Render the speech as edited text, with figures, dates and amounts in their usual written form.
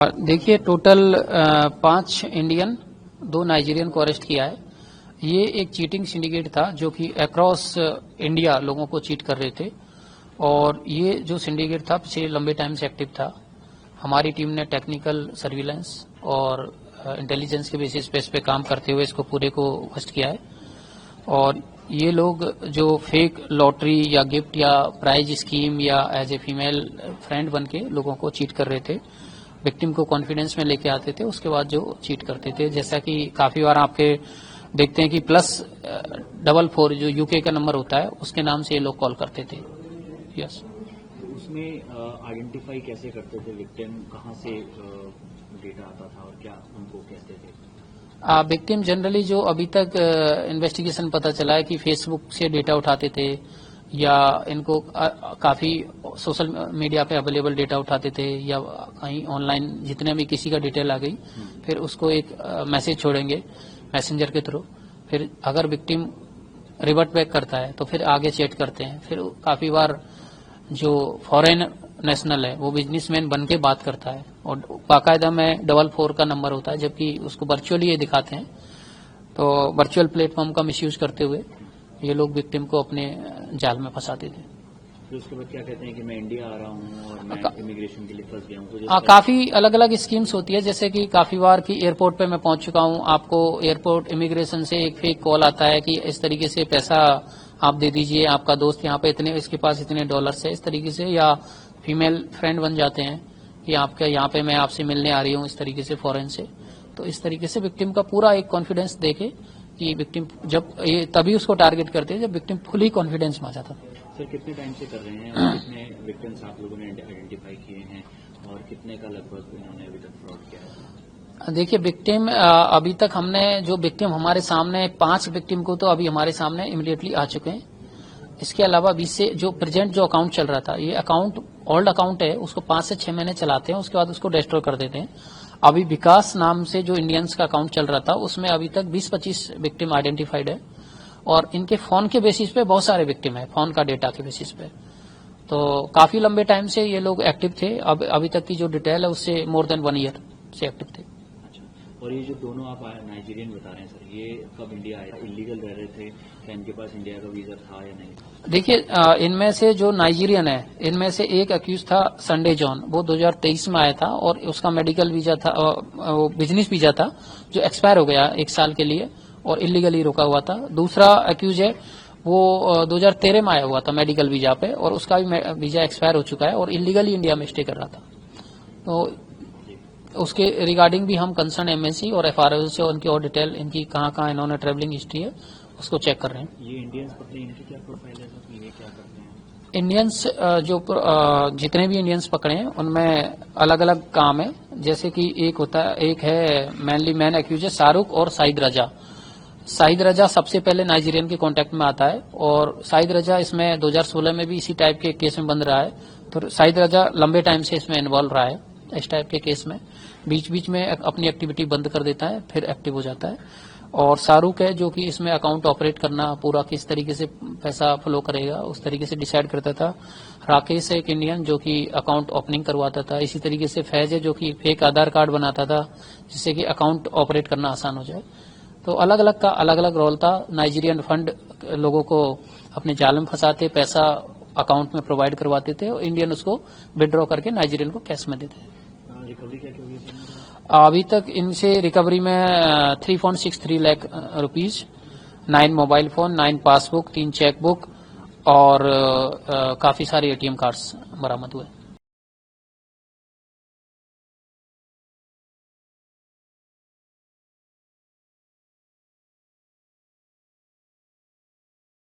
देखिए total 5 Indian 2 Nigerian को arrest किया है। ये एक चीटिंग सिंडिकेट था जो कि अक्रॉस इंडिया लोगों को चीट कर रहे थे और ये जो सिंडिकेट था पिछले लंबे टाइम से एक्टिव था। हमारी टीम ने टेक्निकल सर्विलेंस और इंटेलिजेंस के बेसिस पे इस पे काम करते हुए इसको पूरे को बस्ट किया है और ये लोग जो फेक लॉटरी या गिफ्ट या प्राइज स्कीम या एज ए फीमेल फ्रेंड बन के लोगों को चीट कर रहे थे। विक्टिम को कॉन्फिडेंस में लेके आते थे, उसके बाद जो चीट करते थे। जैसा कि काफी बार आपके देखते हैं कि +44 जो यूके का नंबर होता है उसके नाम से ये लोग कॉल करते थे। यस, उसमें आइडेंटिफाई कैसे करते थे विक्टिम, कहाँ से डेटा आता था और क्या उनको कहते थे? विक्टिम जनरली जो अभी तक इन्वेस्टिगेशन पता चला है कि फेसबुक से डेटा उठाते थे या इनको काफी सोशल मीडिया पे अवेलेबल डेटा उठाते थे या कहीं ऑनलाइन जितने भी किसी का डिटेल आ गई फिर उसको एक मैसेज छोड़ेंगे मैसेंजर के थ्रू। फिर अगर विक्टिम रिवर्ट बैक करता है तो फिर आगे चैट करते हैं। फिर काफी बार जो फॉरेन नेशनल है वो बिजनेसमैन बन के बात करता है और बाकायदा में 44 का नंबर होता है, जबकि उसको वर्चुअली ये दिखाते हैं। तो वर्चुअल प्लेटफॉर्म का मिसयूज करते हुए ये लोग विक्टिम को अपने जाल में फंसाते थे। फिर उसके बाद क्या कहते हैं कि मैं इंडिया आ रहा हूँ और मैं इमिग्रेशन के लिए फंस गया हूँ? काफी अलग अलग स्कीम्स होती है, जैसे कि काफी बार की एयरपोर्ट पे मैं पहुंच चुका हूँ, आपको एयरपोर्ट इमिग्रेशन से एक फेक कॉल आता है कि इस तरीके से पैसा आप दे दीजिए, आपका दोस्त यहाँ पे इतने, इसके पास इतने डॉलर्स है, इस तरीके से। या फीमेल फ्रेंड बन जाते हैं कि आपके यहाँ पे मैं आपसे मिलने आ रही हूँ, इस तरीके से फॉरेन से। तो इस तरीके से विक्टिम का पूरा एक कॉन्फिडेंस देके कि विक्टिम जब ये तभी उसको टारगेट करते हैं जब विक्टिम फुली कॉन्फिडेंस में आ जाता है। सर कितने टाइम से कर रहे हैं और कितने विक्टिम्स आप लोगों ने आइडेंटिफाई किए हैं और कितने का लगभग उन्होंने अभी तक फ्रॉड किया है? देखिए विक्टिम अभी तक हमने जो विक्टिम हमारे सामने 5 विक्टिम को तो अभी हमारे सामने इमीडिएटली आ चुके हैं। इसके अलावा 20 से जो प्रेजेंट जो अकाउंट चल रहा था, ये अकाउंट ओल्ड अकाउंट है, उसको 5 से 6 महीने चलाते हैं, उसके बाद उसको डिस्ट्रॉय कर देते हैं। अभी विकास नाम से जो इंडियंस का अकाउंट चल रहा था उसमें अभी तक 20-25 विक्टिम आइडेंटिफाइड है और इनके फोन के बेसिस पे बहुत सारे विक्टिम है, फोन का डेटा के बेसिस पे। तो काफी लंबे टाइम से ये लोग एक्टिव थे। अब अभी तक की जो डिटेल है उससे मोर देन 1 ईयर से एक्टिव थे। और ये जो दोनों आप नाइजीरियन बता रहे हैं सर, ये कब इंडिया आए? इलीगल रह रहे थे क्या? इनके पास इंडिया का वीजा था या नहीं? देखिए इनमें से जो नाइजीरियन है, इनमें से एक अक्यूज था संडे जॉन, वो 2023 में आया था और उसका मेडिकल वीजा था, वो बिजनेस वीजा था जो एक्सपायर हो गया 1 साल के लिए और इलीगली रुका हुआ था। दूसरा अक्यूज है वो 2013 में आया हुआ था मेडिकल वीजा पे और उसका भी वीजा एक्सपायर हो चुका है और इलीगली इंडिया में स्टे कर रहा था। तो उसके रिगार्डिंग भी हम कंसर्न एमएससी और एफआरओ से उनकी और डिटेल, इनकी कहाँ कहाँ इन्होंने ट्रेवलिंग हिस्ट्री है, उसको चेक कर रहे हैं। ये इंडियंस पकड़े, इनकी क्या प्रोफाइल है, ये क्या करते हैं? इंडियंस जो जितने भी इंडियंस पकड़े हैं उनमें अलग अलग काम है। जैसे कि एक है मेनली मैन एक्यूज है शाहरुख और साहिद रजा। साहिद रजा सबसे पहले नाइजीरियन के कांटेक्ट में आता है और साहिद रजा इसमें 2016 में भी इसी टाइप के केस में बंद रहा है। तो साहिद रजा लंबे टाइम से इसमें इन्वॉल्व रहा है इस टाइप के केस में। बीच बीच में अपनी एक्टिविटी बंद कर देता है फिर एक्टिव हो जाता है। और शाहरुख है जो कि इसमें अकाउंट ऑपरेट करना पूरा किस तरीके से पैसा फ्लो करेगा उस तरीके से डिसाइड करता था। राकेश है एक इंडियन जो कि अकाउंट ओपनिंग करवाता था। इसी तरीके से फैज है जो कि फेक आधार कार्ड बनाता था जिससे कि अकाउंट ऑपरेट करना आसान हो जाए। तो अलग अलग का अलग अलग रोल था। नाइजीरियन फंड लोगों को अपने जाल में फंसाते, पैसा अकाउंट में प्रोवाइड करवाते थे और इंडियन उसको विड्रॉ करके नाइजीरियन को कैश में देते। रिकवरी क्या होगी? अभी तक इनसे रिकवरी में 3.63 lakh rupees, 9 mobile phone, 9 passbook, 3 chequebook और काफी सारे एटीएम कार्ड्स बरामद हुए।